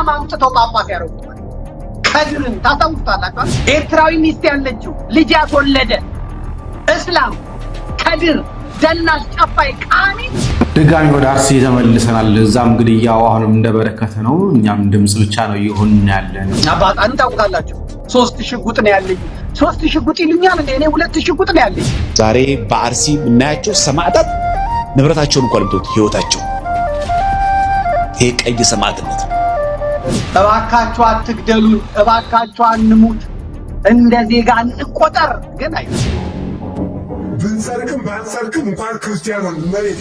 እስላም አምጥተው ጳጳስ ያደርጉታል። ከድርን ታስታውሱታላችሁ። ኤርትራዊ ሚስት ያለችው ልጅ ያስወለደ እስላም ከድር ደናስ ጨፋይ ቃሚ ድጋሚ ወደ አርሲ ተመልሰናል። እዛም ግድያው አሁንም እንደበረከተ ነው። እኛም ድምጽ ብቻ ነው ይሁን ያለን። አባጣን ታውቃላችሁ። 3 ሽጉጥ ነው ያለኝ። 3 ሽጉጥ ይሉኛል እንዴ? እኔ 2 ሽጉጥ ነው ያለኝ። ዛሬ በአርሲ የምናያቸው ሰማዕታት ንብረታቸውን እንኳን ለምቶት ህይወታቸው ይሄ ቀይ ሰማዕትነት። እባካችሁ አትግደሉን፣ እባካችሁ አንሙት፣ እንደ ዜጋ እንቆጠር። ግን አይ ብንሰርክም ባንሰርክም እንኳን ክርስቲያኖን መሬት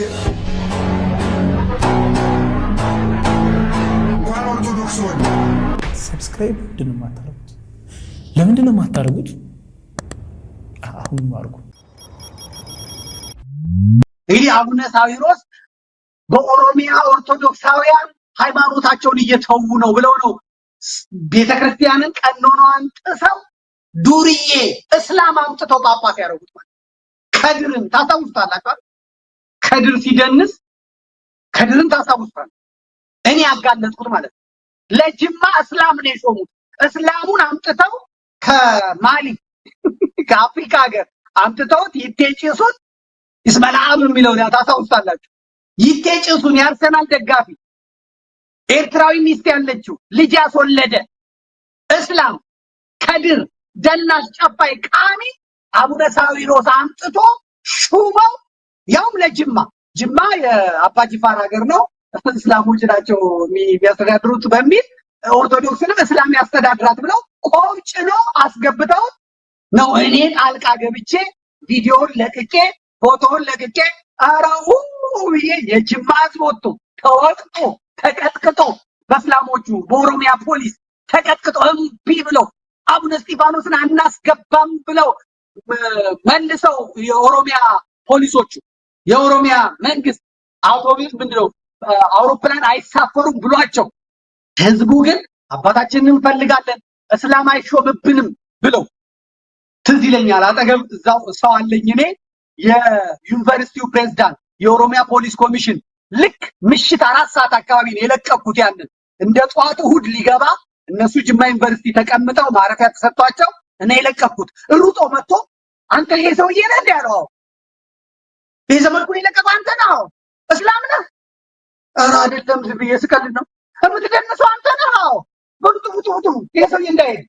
እንኳን ኦርቶዶክስ ሆነ ሰብስክራይብ ለምንድን ነው የማታደርጉት? አሁን አድርጉ። እንግዲህ አቡነ ሳዊሮስ በኦሮሚያ ኦርቶዶክሳውያን ሃይማኖታቸውን እየተዉ ነው ብለው ነው ቤተክርስቲያንን ቀኖናዋን ጥሰው ዱርዬ እስላም አምጥተው ጳጳስ ያደረጉት ማለት። ከድርን ታስታውሱታላችሁ። ከድር ሲደንስ ከድርን ታስታውሱታላችሁ። እኔ ያጋለጥኩት ማለት ነው። ለጅማ እስላም ነው የሾሙት። እስላሙን አምጥተው ከማሊ ከአፍሪካ ሀገር አምጥተውት ይቴጭሱን እስመላም የሚለው ታስታውሱታላችሁ። ይቴጭሱን የአርሰናል ደጋፊ ኤርትራዊ ሚስት ያለችው ልጅ ያስወለደ እስላም ከድር ደናስ ጨፋይ ቃሚ አቡነ ሳዊሮስ አምጥቶ ሹመው ያውም ለጅማ ጅማ የአባጅፋር ሀገር ነው፣ እስላሞች ናቸው የሚያስተዳድሩት በሚል ኦርቶዶክስንም እስላም ያስተዳድራት ብለው ቆጭኖ አስገብተው ነው። እኔ ጣልቃ ገብቼ ቪዲዮውን ለቅቄ ፎቶውን ለቅቄ አራው ብዬ የጅማ ህዝብ ወጥቶ ተወቅጦ ተቀጥቅጦ በእስላሞቹ በኦሮሚያ ፖሊስ ተቀጥቅጦ እምቢ ብለው አቡነ እስጢፋኖስን አናስገባም ብለው መልሰው የኦሮሚያ ፖሊሶቹ የኦሮሚያ መንግስት አውቶቡስ ምንድነው አውሮፕላን አይሳፈሩም ብሏቸው፣ ህዝቡ ግን አባታችንን እንፈልጋለን እስላም አይሾምብንም ብለው ትዝ ይለኛል። አጠገብ እዛው ሰው አለኝ እኔ የዩኒቨርሲቲው ፕሬዝዳንት የኦሮሚያ ፖሊስ ኮሚሽን ልክ ምሽት 4 ሰዓት አካባቢ ነው የለቀቁት። ያንን እንደ ጧት እሑድ ሊገባ እነሱ ጅማ ዩኒቨርሲቲ ተቀምጠው ማረፊያ ተሰጥቷቸው እኔ የለቀቁት ሩጦ መጥቶ አንተ ይሄ ሰውዬ ነህ እንዴ ያለው። ይሄ ዘመድኩን የለቀቀው አንተ ነህ? እስላም ነህ? ኧረ አይደለም ዝም ብዬ ስቀልድ ነው። የምትደንሰው አንተ ነህ? በጥሩ ይሄ ሰውዬ እንዳይሄድ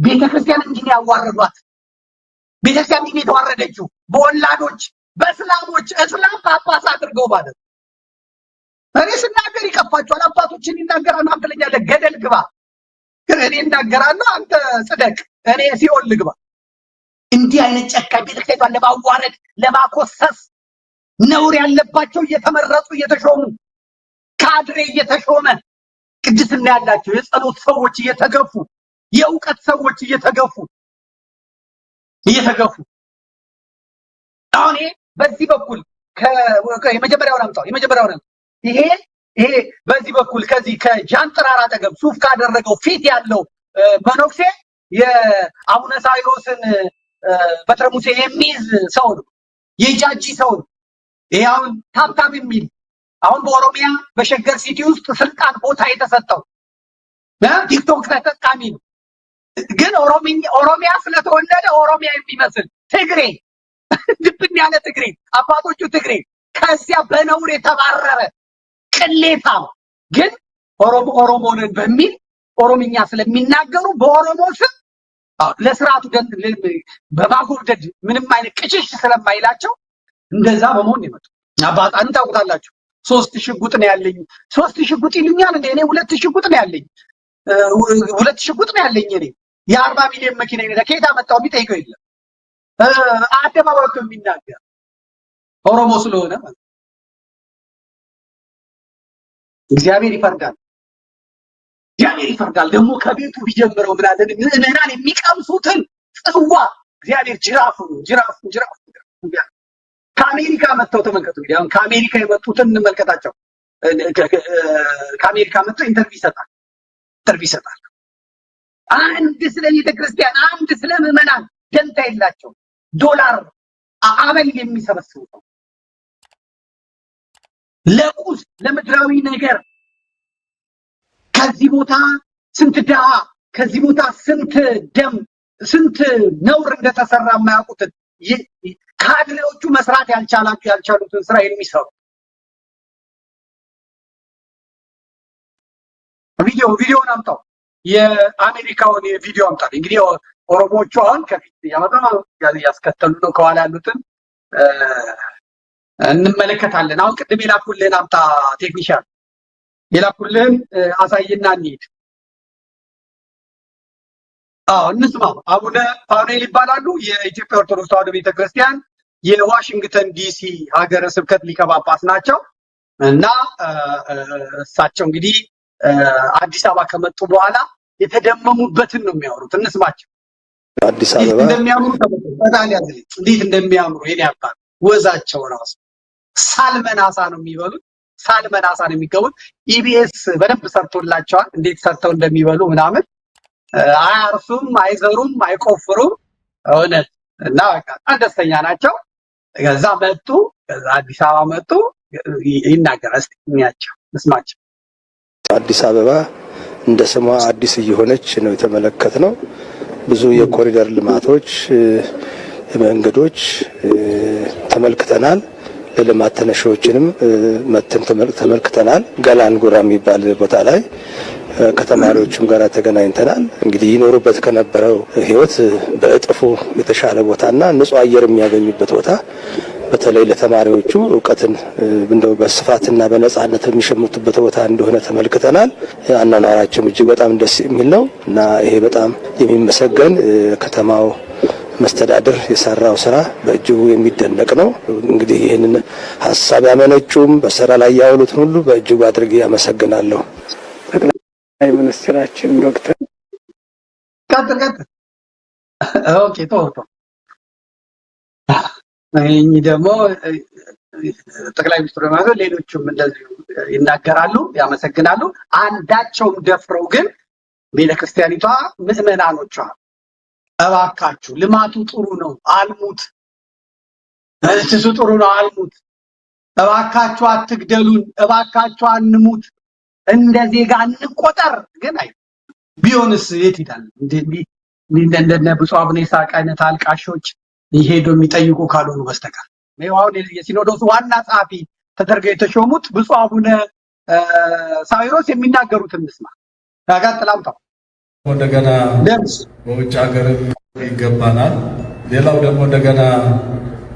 ቤተክርስቲያን እንዲህ ያዋረዷት። ቤተክርስቲያን እንዲህ የተዋረደችው በወላዶች በእስላሞች እስላም ጳጳስ አድርገው ማለት። እኔ ስናገር ይከፋቸዋል። አባቶችን ይናገራሉ። አንተ ለኛ ገደል ግባ፣ ግን እኔ እናገራለሁ አንተ ጽደቅ፣ እኔ ሲኦል ልግባ። እንዲህ አይነት ጨካኝ ቤተክርስቲያኗን ለማዋረድ ለማኮሰስ ነውር ያለባቸው እየተመረጡ እየተሾሙ ካድሬ እየተሾመ ቅድስና ያላቸው የጸሎት ሰዎች እየተገፉ የእውቀት ሰዎች እየተገፉ አሁን በዚህ በኩል የመጀመሪያውን አምጣው ይሄ በዚህ በኩል ከዚህ ከጃንጥራር አጠገብ ሱፍ ካደረገው ፊት ያለው መነኩሴ የአቡነ ሳዊሮስን በትረ ሙሴ የሚይዝ ሰው ነው፣ የጃጂ ሰው ነው። ይሄ አሁን ታብታብ የሚል አሁን በኦሮሚያ በሸገር ሲቲ ውስጥ ስልጣን ቦታ የተሰጠው ቲክቶክ ተጠቃሚ ነው። ግን ኦሮሚያ ስለተወለደ ኦሮሚያ የሚመስል ትግሬ ድብን ያለ ትግሬ አባቶቹ ትግሬ ከዚያ በነውር የተባረረ ቅሌታ ግን ኦሮሞንን በሚል ኦሮምኛ ስለሚናገሩ በኦሮሞ ስም ለስርዓቱ በማጎብደድ ምንም አይነት ቅጭሽ ስለማይላቸው እንደዛ በመሆን ይመጡ። አባጣን ታውቁታላችሁ። 3 ሽጉጥ ነው ያለኝ። 3 ሽጉጥ ይሉኛል እንዴ? እኔ 2 ሽጉጥ ነው ያለኝ። 2 ሽጉጥ ነው ያለኝ እኔ። የ40 ሚሊዮን መኪና ነው ከየት አመጣው የሚጠይቀው የለም። አደባባይ ወጥቶ የሚናገር ኦሮሞ ስለሆነ ማለት እግዚአብሔር ይፈርዳል። ደግሞ ከቤቱ ቢጀምረው ምናለን ምዕመናን የሚቀምሱትን ጽዋ እግዚአብሔር ጅራፉ ከአሜሪካ መጥተው ተመልከቱ። አሁን ከአሜሪካ የመጡትን እንመልከታቸው። ከአሜሪካ መጥተው ኢንተርቪው ይሰጣል። አንድ ስለ ቤተክርስቲያን አንድ ስለ ምዕመናን ደንታ የላቸው። ዶላር አበል የሚሰበስቡ ነው። ለቁስ ለምድራዊ ነገር ከዚህ ቦታ ስንት ድሃ ከዚህ ቦታ ስንት ደም ስንት ነውር እንደተሰራ የማያውቁትን ካድሬዎቹ መስራት ያልቻሉትን ስራ የሚሰሩ ቪዲዮውን አምጣው የአሜሪካውን ቪዲዮ አምጣው። እንግዲህ ኦሮሞቹ አሁን ከፊት ያስከተሉ ነው ከኋላ ያሉትን እንመለከታለን። አሁን ቅድም የላኩልህን አምጣ ቴክኒሻን የላኩልህን አሳይና እንሂድ። እንስማ። አቡነ ፋኑኤል ይባላሉ። የኢትዮጵያ ኦርቶዶክስ ተዋሕዶ ቤተክርስቲያን የዋሽንግተን ዲሲ ሀገረ ስብከት ሊቀ ጳጳስ ናቸው እና እሳቸው እንግዲህ አዲስ አበባ ከመጡ በኋላ የተደመሙበትን ነው የሚያወሩት። እንስማቸው። አዲስ አበባ እንደሚያምሩ ተመጣጣኝ ያዝልኝ እንዴት እንደሚያምሩ የኔ አባት ወዛቸው ራሱ ሳልመናሳ ነው የሚበሉት፣ ሳልመናሳ ነው የሚገቡት። ኢቢኤስ በደንብ ሰርቶላቸዋል እንዴት ሰርተው እንደሚበሉ ምናምን። አያርሱም፣ አይዘሩም፣ አይቆፍሩም እውነት እና በቃ ደስተኛ ናቸው። ከዛ መጡ፣ ከዛ አዲስ አበባ መጡ። ይናገራል። እስቲ እንያቸው፣ እንስማቸው። አዲስ አበባ እንደ ስሟ አዲስ እየሆነች ነው የተመለከትነው። ብዙ የኮሪደር ልማቶች፣ መንገዶች ተመልክተናል። ለልማት ተነሺዎችንም መተን ተመልክተናል። ገላንጉራ የሚባል ቦታ ላይ ከተማሪዎችም ጋር ተገናኝተናል። እንግዲህ ይኖሩበት ከነበረው ህይወት በእጥፉ የተሻለ ቦታና ንጹህ አየር የሚያገኙበት ቦታ በተለይ ለተማሪዎቹ ዕውቀትን እንደው በስፋትና በነጻነት የሚሸምቱበት ቦታ እንደሆነ ተመልክተናል። አኗኗራቸው እጅግ በጣም ደስ የሚል ነው እና ይሄ በጣም የሚመሰገን ከተማው መስተዳድር የሰራው ስራ በእጅጉ የሚደነቅ ነው። እንግዲህ ይህንን ሀሳብ ያመነጩም በስራ ላይ ያውሉትን ሁሉ በእጅጉ አድርጌ ያመሰግናለሁ። ጠቅላይ ሚኒስትራችን ዶክተር ኦኬ ቶቶ እኚህ ደግሞ ጠቅላይ ሚኒስትሩ ማለት ሌሎችም እንደዚሁ ይናገራሉ፣ ያመሰግናሉ። አንዳቸውም ደፍረው ግን ቤተክርስቲያኒቷ ምዕመናኖቿ እባካችሁ ልማቱ ጥሩ ነው አልሙት፣ እሱ ጥሩ ነው አልሙት፣ እባካችሁ አትግደሉን፣ እባካችሁ አንሙት፣ እንደ ዜጋ እንቆጠር። ግን አይ ቢሆንስ የት ይላል? እንደነ ብፁዕ አቡነ ይስሐቅ አይነት አልቃሾች ይሄዱ የሚጠይቁ ካልሆኑ በስተቀር አሁን የሲኖዶሱ ዋና ጸሐፊ ተደርገው የተሾሙት ብፁዕ አቡነ ሳዊሮስ የሚናገሩትን እንስማ። ያጋጥላምጣው እንደገና በውጭ ሀገርም ይገባናል። ሌላው ደግሞ እንደገና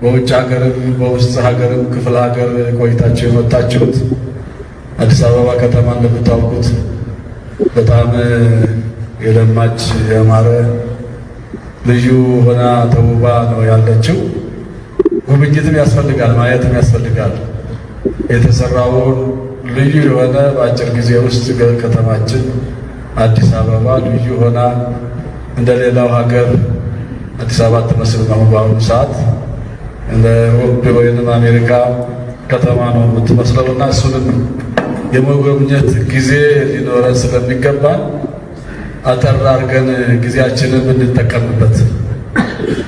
በውጭ ሀገርም በውስጥ ሀገርም ክፍለ ሀገር ቆይታችሁ የመጣችሁት አዲስ አበባ ከተማ እንደምታውቁት በጣም የለማች ያማረ ልዩ ሆና ተውባ ነው ያለችው። ጉብኝትም ያስፈልጋል፣ ማየትም ያስፈልጋል። የተሰራውን ልዩ የሆነ በአጭር ጊዜ ውስጥ ከተማችን አዲስ አበባ ልዩ ሆና እንደሌላው ሀገር አዲስ አበባ ትመስል ነው። በአሁኑ ሰዓት እንደ ሮብ ወይንም አሜሪካ ከተማ ነው የምትመስለውና እሱንም የመጎብኘት ጊዜ ሊኖረን ስለሚገባ አጠር አድርገን ጊዜያችንን እንጠቀምበት።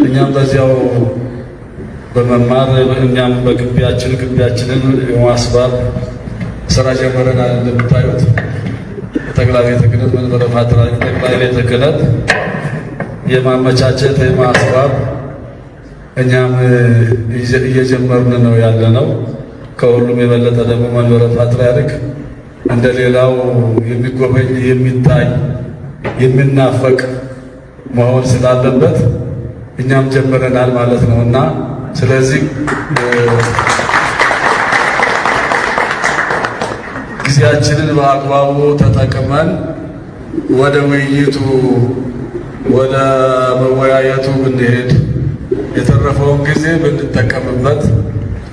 እኛም በዚያው በመማር እኛም ግቢያችንን የማስባብ ስራ ጀምረናል። እንደምታዩት ጠቅላይ ቤተ ክህነት መንበረ ፓትርያርክ ጠቅላይ ቤተ ክህነት የማመቻቸት የማስዋብ እኛም እየጀመርን ነው ያለነው። ከሁሉም የበለጠ ደግሞ መንበረ ፓትርያርክ እንደሌላው የሚጎበኝ የሚታይ የሚናፈቅ መሆን ስላለበት እኛም ጀምረናል ማለት ነው እና ስለዚህ ጊዜያችንን በአግባቡ ተጠቅመን ወደ ውይይቱ ወደ መወያየቱ ብንሄድ የተረፈውን ጊዜ ብንጠቀምበት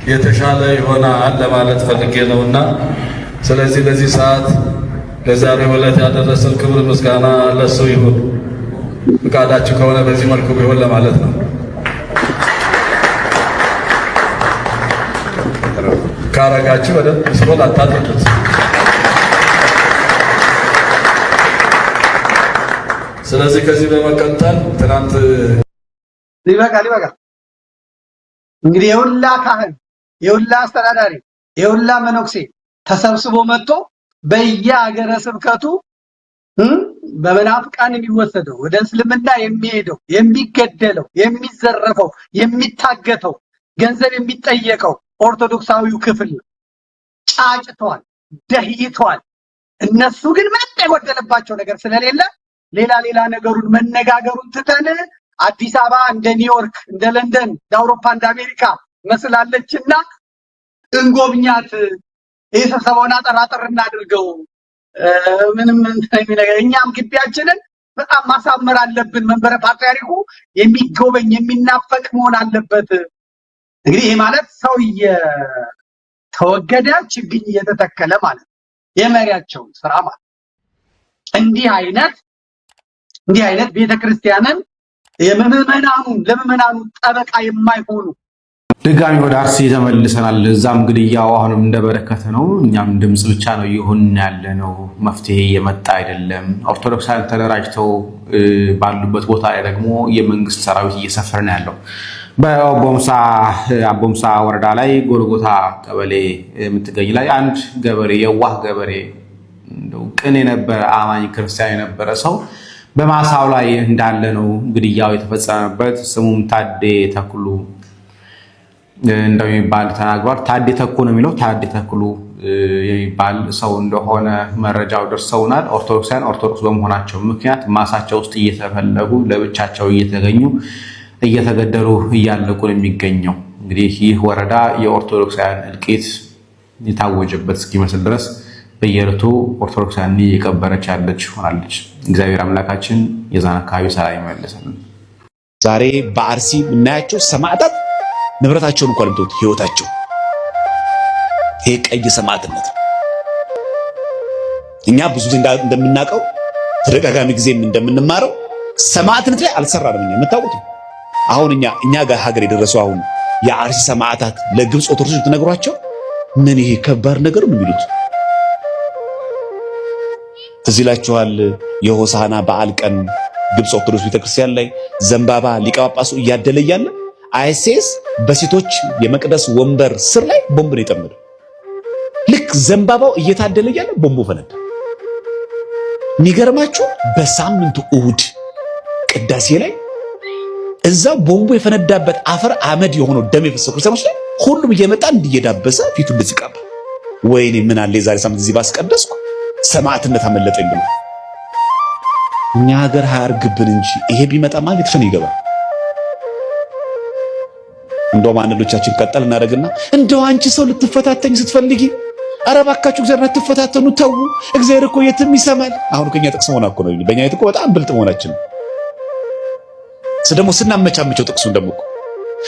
የተሻለ ይሆናል ለማለት ፈልጌ ነውና ስለዚህ ለዚህ ሰዓት ለዛሬው ዕለት ያደረሰን ክብር ምስጋና ለሱ ይሁን። ፍቃዳችሁ ከሆነ በዚህ መልኩ ቢሆን ለማለት ነው። ካረጋችሁ ወደ ስፖርት አታጥሩት። ስለዚህ ከዚህ በመቀጠል ትናንት ይበቃል። እንግዲህ የሁላ ካህን የሁላ አስተዳዳሪ የሁላ መነኩሴ ተሰብስቦ መጥቶ በየአገረ ስብከቱ በመናፍቃን የሚወሰደው ወደ እስልምና የሚሄደው የሚገደለው የሚዘረፈው የሚታገተው ገንዘብ የሚጠየቀው ኦርቶዶክሳዊው ክፍል ጫጭቷል ደህይቷል። እነሱ ግን ምንም የጎደለባቸው ነገር ስለሌለ ሌላ ነገሩን መነጋገሩን ትተን አዲስ አበባ እንደ ኒውዮርክ እንደ ለንደን እንደ አውሮፓ እንደ አሜሪካ መስላለችና እንጎብኛት ስብሰባውን አጠራጠር እናድርገው ምንም ነገር እኛም ግቢያችንን በጣም ማሳመር አለብን። መንበረ ፓትርያርኩ የሚጎበኝ የሚናፈቅ መሆን አለበት። እንግዲህ ይሄ ማለት ሰው የተወገደ ችግኝ እየተተከለ ማለት የመሪያቸው ስራ ማለት እንዲህ አይነት ቤተክርስቲያንን ለምዕመናኑ ጠበቃ የማይሆኑ ድጋሚ ወደ አርሲ ተመልሰናል። እዛም ግድያው አሁንም እንደበረከተ ነው። እኛም ድምጽ ብቻ ነው ይሁን ያለ ነው። መፍትሄ እየመጣ አይደለም። ኦርቶዶክሳውያን ተደራጅተው ባሉበት ቦታ ላይ ደግሞ የመንግስት ሰራዊት እየሰፈረ ነው ያለው። በአቦምሳ ወረዳ ላይ ጎልጎታ ቀበሌ የምትገኝ ላይ አንድ ገበሬ የዋህ ገበሬ ቅን የነበረ አማኝ ክርስቲያን የነበረ ሰው በማሳው ላይ እንዳለ ነው ግድያው የተፈጸመበት። ስሙም ታዴ ተክሉ እንደሚባል ተናግሯል። ታዴ ተኩ ነው የሚለው። ታዴ ተክሉ የሚባል ሰው እንደሆነ መረጃው ደርሰውናል። ኦርቶዶክስ በመሆናቸው ምክንያት ማሳቸው ውስጥ እየተፈለጉ ለብቻቸው እየተገኙ እየተገደሉ እያለቁ ነው የሚገኘው። እንግዲህ ይህ ወረዳ የኦርቶዶክሳውያን እልቂት የታወጀበት እስኪመስል ድረስ በየዕለቱ ኦርቶዶክሳውያን እየቀበረች ያለች ሆናለች። እግዚአብሔር አምላካችን የዛን አካባቢ ሰላም ይመልስልን። ዛሬ በአርሲ የምናያቸው ሰማዕታት ንብረታቸውን እንኳን ልምቶት ህይወታቸው ይሄ ቀይ ሰማዕትነት እኛ ብዙ ጊዜ እንደምናውቀው ተደጋጋሚ ጊዜም እንደምንማረው ሰማዕትነት ላይ አልሰራንም። የምታውቁት አሁን እኛ ጋር ሀገር የደረሰው አሁን የአርሲ ሰማዕታት ለግብፅ ኦርቶዶክሶች ተነግሯቸው ምን ይሄ ከባድ ነገር ነው የሚሉት። ትዝ ይላችኋል የሆሳና በዓል ቀን ግብፅ ኦርቶዶክስ ቤተክርስቲያን ላይ ዘንባባ ሊቀ ጳጳሱ እያደለ እያለ አይኤስኤስ በሴቶች የመቅደስ ወንበር ስር ላይ ቦምብ ነው የጠመደው። ልክ ዘንባባው እየታደለ እያለ ቦምቡ ፈነዳ። የሚገርማችሁ በሳምንቱ እሁድ ቅዳሴ ላይ እዛው ቦምቡ የፈነዳበት አፈር አመድ የሆነው ደም የፈሰሰው ክርስቲያኖች ላይ ሁሉም እየመጣ እንዲየዳበሰ ፊቱ እንደዚህ ቀባ። ወይኔ ምን አለ የዛሬ ሳምንት እዚህ ባስቀደስኩ ሰማዕትነት አመለጠኝ ብሎ እኛ ሀገር ሃያርግብን እንጂ ይሄ ቢመጣ ማለት የተፈነ ይገባል። እንደውም አንዶቻችን ቀጠል እናደርግና እንደው አንቺ ሰው ልትፈታተኝ ስትፈልጊ ኧረ እባካችሁ እግዚአብሔር አትፈታተኑ ተው፣ እግዚአብሔር እኮ የትም ይሰማል። አሁን ከኛ ጥቅስ መሆን እኮ ነው። በእኛ እኮ በጣም ብልጥ መሆናችን ደግሞ ስናመቻመቸው ጥቅሱን ደግሞ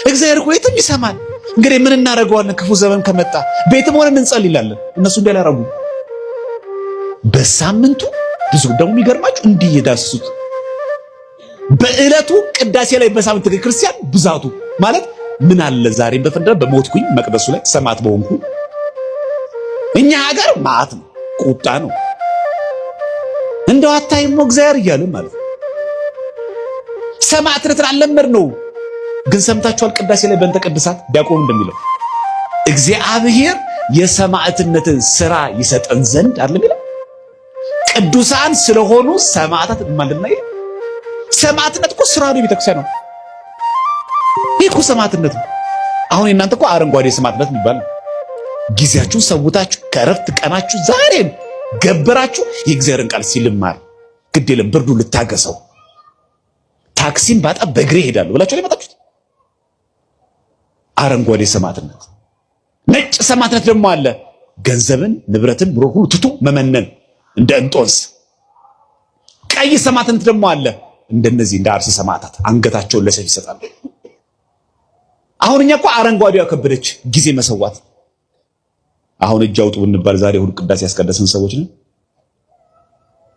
እግዚአብሔር እኮ የትም ይሰማል። እንግዲህ ምን እናደርገዋለን? ክፉ ዘመን ከመጣ ቤትም ሆነን እንጸልይላለን። እነሱ እንዳላረጉ በሳምንቱ ብዙ ደግሞ የሚገርማችሁ እንዲህ የዳሰሱት በእለቱ ቅዳሴ ላይ በሳምንት ክርስቲያን ብዛቱ ማለት ምን አለ ዛሬም በፈንዳ በሞትኩኝ መቅደሱ ላይ ሰማዕት በሆንኩ። እኛ ሀገር ማዕት ነው፣ ቁጣ ነው። እንደው አታይም ነው እግዚአብሔር እያለ ማለት ነው። ሰማዕትነትን አልለመድ ነው። ግን ሰምታችኋል? ቅዳሴ ላይ በእንተ ቅድሳት ዲያቆኑ እንደሚለው እግዚአብሔር የሰማዕትነትን ስራ ይሰጠን ዘንድ አይደለም ይላል። ቅዱሳን ስለሆኑ ሰማዕታት ማለት ነው። ሰማዕትነት እኮ ስራ ነው፣ ቤተክርስቲያን ነው። ይሄ እኮ ሰማዕትነት ነው። አሁን እናንተ እኮ አረንጓዴ ሰማዕትነት የሚባል ነው። ጊዜያችሁን ሰውታችሁ ከረፍት ቀናችሁ ዛሬም ገበራችሁ የእግዚአብሔርን ቃል ሲልማር ግድ የለም ብርዱ ልታገሰው ታክሲን ባጣ በእግሬ ሄዳለሁ ብላችሁ ላይ መጣችሁት። አረንጓዴ ሰማዕትነት። ነጭ ሰማዕትነት ደግሞ አለ። ገንዘብን ንብረትን ብሮ ሁሉ ትቶ መመነን እንደ እንጦንስ። ቀይ ሰማዕትነት ደግሞ አለ። እንደነዚህ እንደ አርሲ ሰማዕታት አንገታቸውን ለሰይፍ ይሰጣሉ። አሁን እኛ እኮ አረንጓዴዋ ከበደች ጊዜ መሰዋት። አሁን እጅ አውጡ ብንባል ዛሬ ሁሉ ቅዳሴ ያስቀደስን ሰዎች ነን።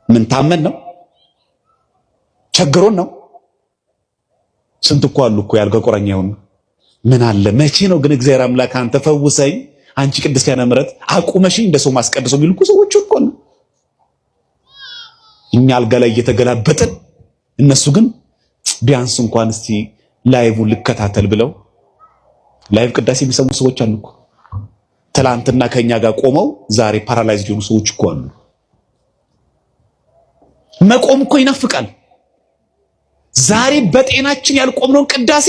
ምን ታመን ነው? ቸግሮን ነው? ስንት እኮ አሉ እኮ ያልጋ ቁራኛ ይሁን ምን አለ። መቼ ነው ግን እግዚአብሔር አምላክ አንተ ፈውሰኝ፣ አንቺ ቅድስት ያነ ምሕረት አቁመሽኝ እንደ ሰው ማስቀደሰው የሚሉ እኮ ሰዎች እኮ ነው። እኛ አልጋ ላይ እየተገላበጥን እነሱ ግን ቢያንስ እንኳን እስቲ ላይቭ ልከታተል ብለው ላይቭ ቅዳሴ የሚሰሙ ሰዎች አሉ እኮ። ትላንትና ከኛ ጋር ቆመው ዛሬ ፓራላይዝድ የሆኑ ሰዎች እኮ አሉ። መቆም እኮ ይናፍቃል። ዛሬ በጤናችን ያልቆምነውን ቅዳሴ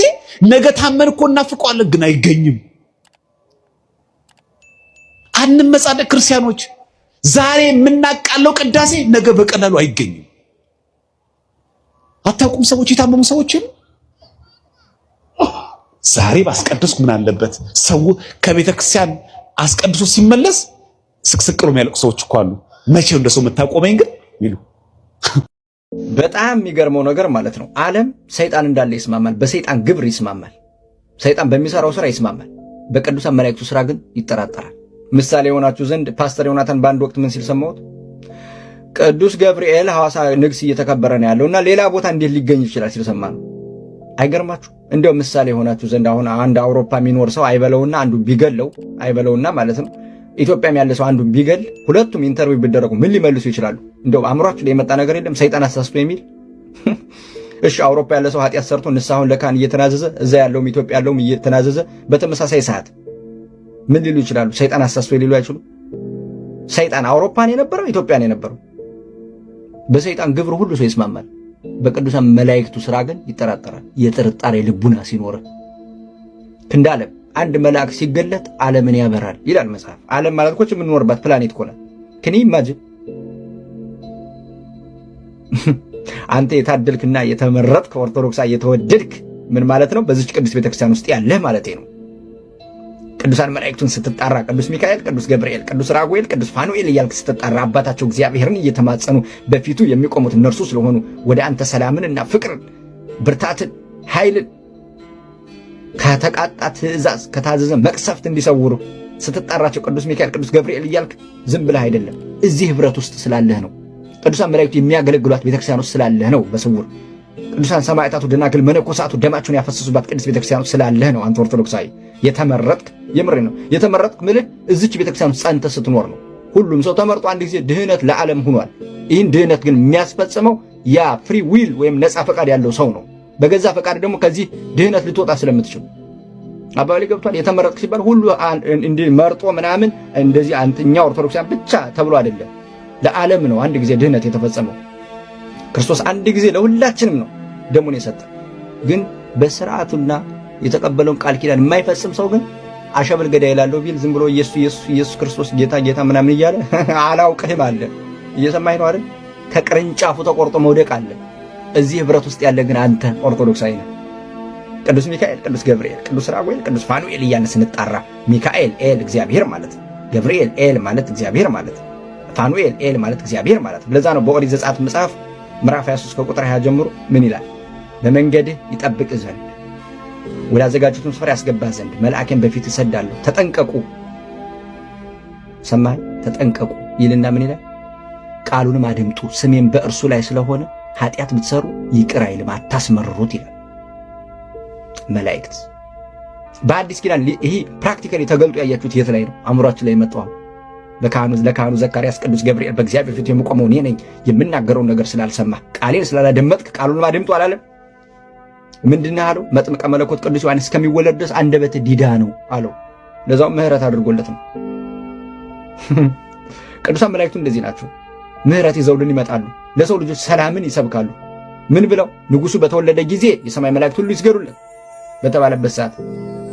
ነገ ታመን እኮ እናፍቀዋለን፣ ግን አይገኝም። አንመጻደቅ ክርስቲያኖች። ዛሬ የምናቃለው ቅዳሴ ነገ በቀላሉ አይገኝም። አታውቁም? ሰዎች የታመሙ ሰዎችን ዛሬ ባስቀድስኩ ምን አለበት? ሰው ከቤተ ክርስቲያን አስቀድሶ ሲመለስ ስቅስቅ ብሎ የሚያለቅሱ ሰዎች እኮ አሉ። መቼው እንደሰው የምታቆመኝ ግን ይሉ። በጣም የሚገርመው ነገር ማለት ነው ዓለም ሰይጣን እንዳለ ይስማማል። በሰይጣን ግብር ይስማማል። ሰይጣን በሚሰራው ስራ ይስማማል። በቅዱሳን መላእክቱ ስራ ግን ይጠራጠራል። ምሳሌ የሆናችሁ ዘንድ ፓስተር ዮናታን በአንድ ወቅት ምን ሲል ሰማሁት? ቅዱስ ገብርኤል ሐዋሳ ንግስ እየተከበረ ነው ያለውና ሌላ ቦታ እንዴት ሊገኝ ይችላል ሲል ሰማ ነው። አይገርማችሁ? እንደው ምሳሌ የሆናችሁ ዘንድ አሁን አንድ አውሮፓ የሚኖር ሰው አይበለውና አንዱ ቢገለው አይበለውና ማለት ነው ኢትዮጵያም ያለ ሰው አንዱን ቢገል ሁለቱም ኢንተርቪው ቢደረጉ ምን ሊመልሱ ይችላሉ? እንደው አእምሯችሁ ላይ የመጣ ነገር የለም? ሰይጣን አሳስቶ የሚል እሺ፣ አውሮፓ ያለ ሰው ኃጢአት ሰርቶ ንስሐውን ለካህን እየተናዘዘ እዛ ያለውም ኢትዮጵያ ያለውም እየተናዘዘ በተመሳሳይ ሰዓት ምን ሊሉ ይችላሉ? ሰይጣን አሳስቶ ሊሉ አይችሉ። ሰይጣን አውሮፓን የነበረው ኢትዮጵያን የነበረው በሰይጣን ግብር ሁሉ ሰው ይስማማል። በቅዱሳን መላእክቱ ስራ ግን ይጠራጠራል። የጥርጣሬ ልቡና ሲኖር ክንዳለም አንድ መልአክ ሲገለጥ ዓለምን ያበራል ይላል መጽሐፍ። ዓለም ማለት እኮ የምንኖርባት ፕላኔት እኮ ናት። ከኔ ኢማጂን አንተ የታደልክና የተመረጥክ ኦርቶዶክሳዊ የተወደድክ ምን ማለት ነው? በዚች ቅዱስ ቤተክርስቲያን ውስጥ ያለህ ማለት ነው። ቅዱሳን መላእክቱን ስትጣራ ቅዱስ ሚካኤል፣ ቅዱስ ገብርኤል፣ ቅዱስ ራጉኤል፣ ቅዱስ ፋኑኤል እያልክ ስትጣራ አባታቸው እግዚአብሔርን እየተማጸኑ በፊቱ የሚቆሙት እነርሱ ስለሆኑ ወደ አንተ ሰላምንና ፍቅርን፣ ብርታትን፣ ኃይልን ከተቃጣ ትእዛዝ ከታዘዘ መቅሰፍት እንዲሰውሩ ስትጣራቸው ቅዱስ ሚካኤል፣ ቅዱስ ገብርኤል እያልክ ዝም ብለህ አይደለም። እዚህ ህብረት ውስጥ ስላለህ ነው። ቅዱሳን መላእክቱ የሚያገለግሏት ቤተክርስቲያን ውስጥ ስላለህ ነው። በስውር ቅዱሳን ሰማዕታቱ፣ ደናግል፣ መነኮሳቱ ደማቸውን ያፈሰሱባት ቅዱስ ቤተክርስቲያን ውስጥ ስላለህ ነው። አንተ ኦርቶዶክሳዊ የተመረጥክ፣ የምሬ ነው የተመረጥክ ምልህ እዚች ቤተክርስቲያን ውስጥ ጸንተህ ስትኖር ነው። ሁሉም ሰው ተመርጦ አንድ ጊዜ ድህነት ለዓለም ሆኗል። ይህን ድህነት ግን የሚያስፈጽመው ያ ፍሪ ዊል ወይም ነፃ ፈቃድ ያለው ሰው ነው። በገዛ ፈቃድ ደግሞ ከዚህ ድህነት ልትወጣ ስለምትችል አባባሌ ገብቷል። የተመረጥክ ሲባል ሁሉ እንዲህ መርጦ ምናምን እንደዚህ አንተኛ ኦርቶዶክሳን ብቻ ተብሎ አይደለም። ለዓለም ነው አንድ ጊዜ ድህነት የተፈጸመው። ክርስቶስ አንድ ጊዜ ለሁላችንም ነው ደሙን የሰጠ። ግን በስርዓቱና የተቀበለውን ቃል ኪዳን የማይፈጽም ሰው ግን አሸበል ገዳይ ይላለው ቢል ዝም ብሎ ኢየሱስ ክርስቶስ ጌታ ጌታ ምናምን እያለ አላውቅህም አለ። እየሰማኝ ነው አይደል? ከቅርንጫፉ ተቆርጦ መውደቅ አለ። እዚህ ህብረት ውስጥ ያለ ግን አንተ ኦርቶዶክሳዊ ነህ። ቅዱስ ሚካኤል፣ ቅዱስ ገብርኤል፣ ቅዱስ ራጉኤል፣ ቅዱስ ፋኑኤል እያልን ስንጣራ ሚካኤል ኤል እግዚአብሔር ማለት፣ ገብርኤል ኤል ማለት እግዚአብሔር ማለት፣ ፋኑኤል ኤል ማለት እግዚአብሔር ማለት። ለዛ ነው በኦሪት ዘጸአት መጽሐፍ ምዕራፍ 23 ከቁጥር 20 ጀምሮ ምን ይላል? በመንገድህ ይጠብቅ ዘንድ ወደ አዘጋጁትም ስፍራ ያስገባህ ዘንድ መልአኬን በፊት እሰዳለሁ፣ ተጠንቀቁ። ሰማይ ተጠንቀቁ ይልና ምን ይላል? ቃሉንም አድምጡ፣ ስሜም በእርሱ ላይ ስለሆነ ኃጢአት ብትሰሩ ይቅር አይልም፣ አታስመርሩት ይላል። መላእክት በአዲስ ኪዳን ይሄ ፕራክቲካሊ ተገልጦ ያያችሁት የት ላይ ነው? አእምሯችን ላይ መጣው። ለካህኑ ዘካርያስ ቅዱስ ገብርኤል በእግዚአብሔር ፊት የምቆመው እኔ ነኝ፣ የምናገረውን ነገር ስላልሰማህ ቃሌን ስላላደመጥክ ቃሉንም አድምጡ አላለም? ምንድነው አለው? መጥምቀ መለኮት ቅዱስ ዮሐንስ እስከሚወለድ ድረስ አንደበትህ ዲዳ ነው አለው። ለዛው ምህረት አድርጎለት ነው። ቅዱሳን መላእክቱ እንደዚህ ናቸው። ምህረት ይዘውልን ይመጣሉ። ለሰው ልጆች ሰላምን ይሰብካሉ። ምን ብለው? ንጉሱ በተወለደ ጊዜ የሰማይ መላእክት ሁሉ ይስገዱለት በተባለበት ሰዓት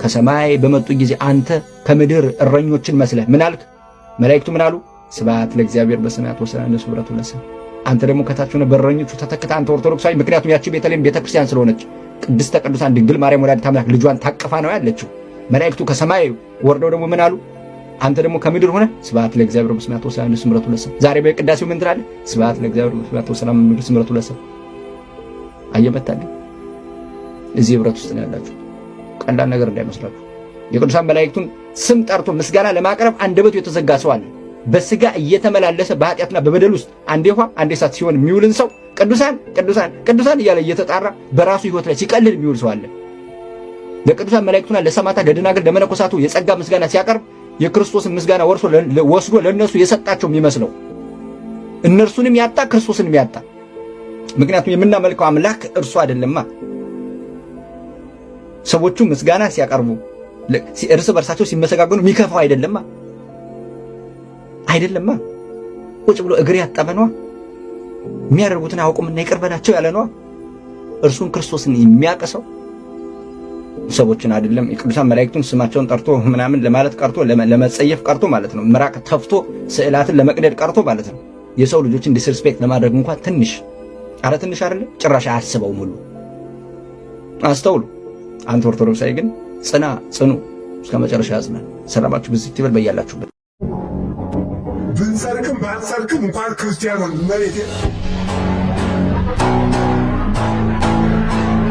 ከሰማይ በመጡ ጊዜ አንተ ከምድር እረኞችን መስለህ ምን አልክ? መላእክቱ ምን አሉ? ስብሐት ለእግዚአብሔር በሰማያት ወሰላም ለሰብራቱ ለሰብ። አንተ ደግሞ ከታች ሆነ በእረኞቹ ተተክተህ አንተ ኦርቶዶክሳዊ። ምክንያቱም ያቺ ቤተልሔም ቤተክርስቲያን ስለሆነች ቅድስተ ቅዱሳን ድንግል ማርያም ወላዲተ አምላክ ልጇን ታቅፋ ነው ያለችው። መላእክቱ ከሰማይ ወርደው ደግሞ ምን አሉ? አንተ ደግሞ ከምድር ሆነ ስብሐት ለእግዚአብሔር በሰማያት ወሰላም ለሰብራቱ ለሰብ። ዛሬ በቅዳሴው ምን ትላለህ? ስብሐት ለእግዚአብሔር በሰማያት ወሰላም ለሰብራቱ ለሰብ። አየመታል። እዚህ ህብረት ውስጥ ነው ያላችሁ። ቀላል ነገር እንዳይመስላችሁ። የቅዱሳን መላእክቱን ስም ጠርቶ ምስጋና ለማቅረብ አንደበቱ የተዘጋ ሰው አለ። በስጋ እየተመላለሰ በኃጢአትና በበደል ውስጥ አንዴ ውሃ አንዴ እሳት ሲሆን የሚውልን ሰው ቅዱሳን ቅዱሳን ቅዱሳን እያለ እየተጣራ በራሱ ህይወት ላይ ሲቀልል የሚውል ሰው አለ። ለቅዱሳን መላእክቱና ለሰማዕታት ለደናግል ለመነኮሳቱ የጸጋ ምስጋና ሲያቀርብ የክርስቶስን ምስጋና ወስዶ ለእነሱ የሰጣቸው የሚመስለው እነርሱንም ያጣ ክርስቶስንም ያጣ። ምክንያቱም የምናመልከው አምላክ እርሱ አይደለማ። ሰዎቹ ምስጋና ሲያቀርቡ እርስ በርሳቸው ሲመሰጋገኑ የሚከፋው አይደለማ። አይደለማ። ቁጭ ብሎ እግር ያጠበ ነዋ። የሚያደርጉትን አያውቁምና ይቅር በላቸው ያለ ነዋ። እርሱን ክርስቶስን የሚያቀሰው ሰዎችን አይደለም የቅዱሳን መላእክቱን ስማቸውን ጠርቶ ምናምን ለማለት ቀርቶ ለመጸየፍ ቀርቶ ማለት ነው። ምራቅ ተፍቶ ስዕላትን ለመቅደድ ቀርቶ ማለት ነው። የሰው ልጆችን ዲስሪስፔክት ለማድረግ እንኳን ትንሽ አይደለም ጭራሽ አያስበውም ሁሉ። አስተውሉ። አንተ ኦርቶዶክሳዊ ግን ጽኑ እስከ መጨረሻ ያጽናል። ሰላማችሁ ብዝት ይበል በያላችሁበት። ብንሰርቅም ባንሰርቅም እንኳን ክርስቲያኑን መሬት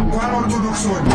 እንኳን ኦርቶዶክስ ሆነ